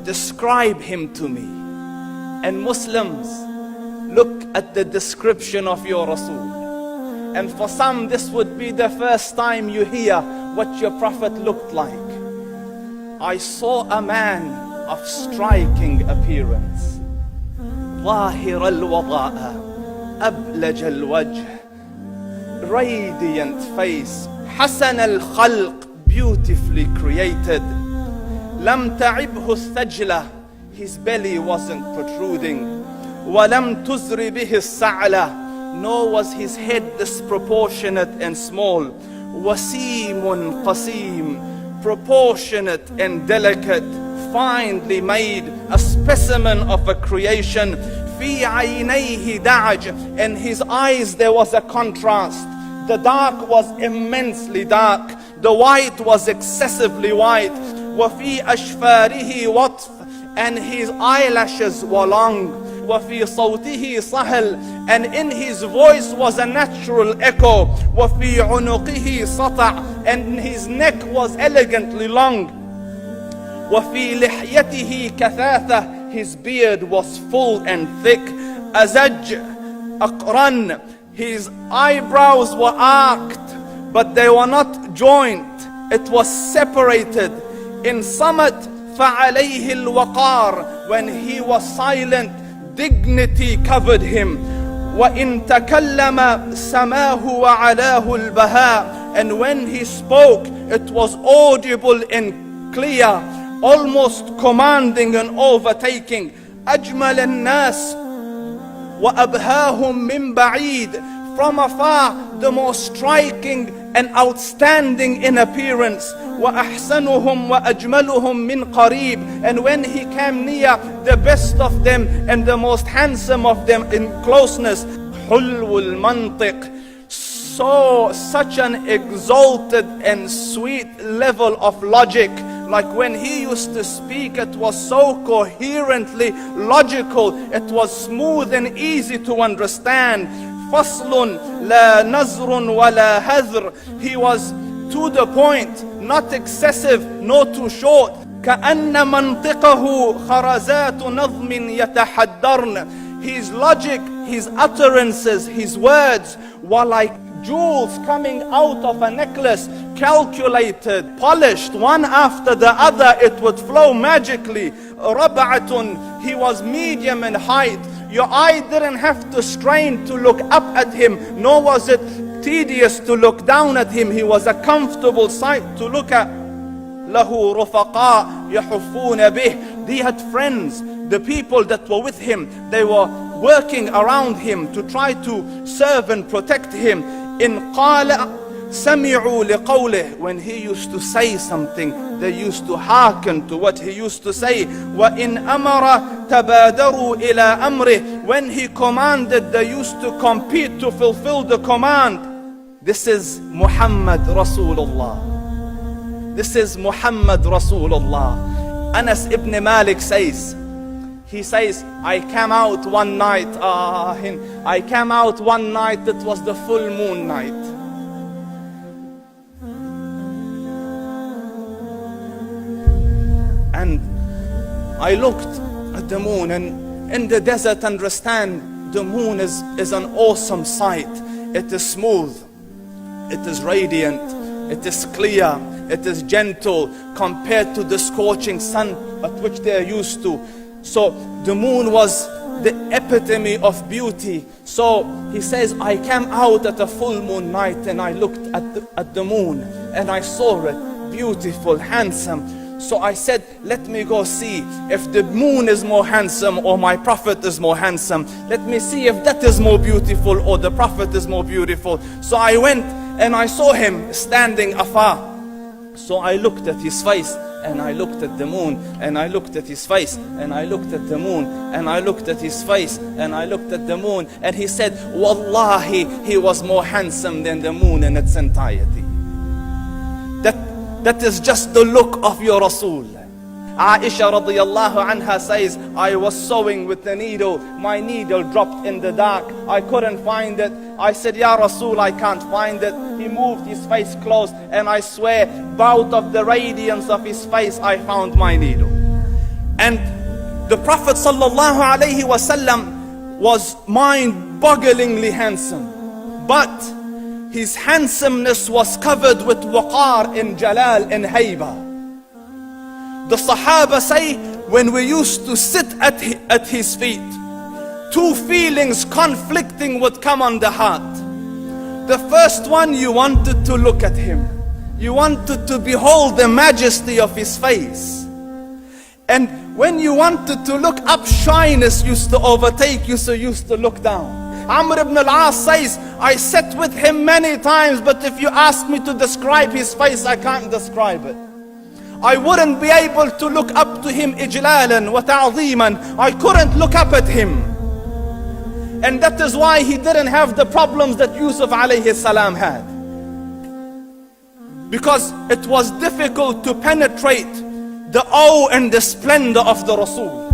describe him to me. And Muslims, look at the description of your Rasul. And for some, this would be the first time you hear what your Prophet looked like. I saw a man of striking appearance. ظاهر الوضاء أبلج الوجه, radiant face, حسن الخلق, beautifully created. لم تعبه الثجلة, his belly wasn't protruding. وَلَمْ تُزْرِ بِهِ السَّعْلَةِ, nor was his head disproportionate and small. وَسِيمٌ قَسِيم, proportionate and delicate, finely made, a specimen of a creation. فِي عَيْنَيْهِ دَعَجْ, and his eyes there was a contrast. The dark was immensely dark, the white was excessively white. وَفِي أَشْفَارِهِ وَطْفٌ, and his eyelashes were long. وَفِي صَوْتِهِ صَهْل, and in his voice was a natural echo. وَفِي عُنُقِهِ سَطَعٌ, and his neck was elegantly long. وَفِي لِحْيَتِهِ كَثَاثَةٌ, his beard was full and thick. أَزَجْ أَقْرَنٌ, his eyebrows were arched, but they were not joined. It was separated. In summit, فَعَلَيْهِ الْوَقَارِ, when he was silent, dignity covered him. وَإِن تَكَلَّمَ سَمَاهُ وَعَلَاهُ الْبَهَاءِ, and when he spoke, it was audible and clear, almost commanding and overtaking. أَجْمَلَ النَّاسِ وَأَبْهَاهُمْ مِنْ بَعِيدٍ, from afar, the most striking and outstanding in appearance. وَأَحْسَنُهُمْ وَأَجْمَلُهُمْ مِنْ قَرِيبٍ, and when he came near, the best of them and the most handsome of them in closeness. حُلْوُ الْمَنْطِقِ, such an exalted and sweet level of logic. Like when he used to speak, it was so coherently logical, it was smooth and easy to understand. فَصْلٌ لَا نَزْرٌ وَلَا هَذْرٌ, he was to the point, not excessive, nor too short. كَأَنَّ مَنْطِقَهُ خَرَزَاتُ نَظْمٍ يَتَحَدَّرْنَ, his logic, his utterances, his words were like jewels coming out of a necklace, calculated, polished, one after the other, it would flow magically. رَبْعَةٌ, he was medium in height. Your eye didn't have to strain to look up at him, nor was it tedious to look down at him. He was a comfortable sight to look at. لَهُ رُفَقَاء يَحُفُّونَ بِهِ, he had friends, the people that were with him, they were working around him to try to serve and protect him. In قَالَ سَمِعُوا لِقَوْلِهِ, when he used to say something, they used to hearken to what he used to say. وَإِنْ أَمَرَ تَبَادَرُوا إِلَىٰ أَمْرِهِ, when he commanded, they used to compete to fulfill the command. This is Muhammad Rasulullah. This is Muhammad Rasulullah. Anas ibn Malik says, he says, I came out one night, it was the full moon night. And I looked at the moon, and in the desert, understand, the moon is an awesome sight. It is smooth, it is radiant, it is clear, it is gentle compared to the scorching sun at which they are used to. So the moon was the epitome of beauty. So he says, I came out at a full moon night and I looked at the moon and I saw it beautiful, handsome. So I said, let me go see if the moon is more handsome or my Prophet is more handsome. Let me see if that is more beautiful or the Prophet is more beautiful. So I went and I saw him standing afar. So I looked at his face and I looked at the moon, and I looked at his face, and I looked at the moon, and I looked at his face, and I looked at the moon, and he said, Wallahi, he was more handsome than the moon in its entirety. That is just the look of your Rasul. Aisha radiyallahu anha says, I was sewing with the needle, my needle dropped in the dark, I couldn't find it. I said, Ya Rasul, I can't find it. He moved his face close, and I swear, out of the radiance of his face, I found my needle. And the Prophet sallallahu alaihi wasallam was mind-bogglingly handsome, but his handsomeness was covered with waqar and jalal and hayba. The Sahaba say, when we used to sit at his feet, two feelings conflicting would come on the heart. The first one, you wanted to look at him. You wanted to behold the majesty of his face. And when you wanted to look up, shyness used to overtake you, so you used to look down. Amr ibn al-As says, I sat with him many times, but if you ask me to describe his face, I can't describe it. I wouldn't be able to look up to him ijlalan wa ta'zeeman. I couldn't look up at him. And that is why he didn't have the problems that Yusuf alayhi salam had. Because it was difficult to penetrate the awe and the splendor of the Rasul.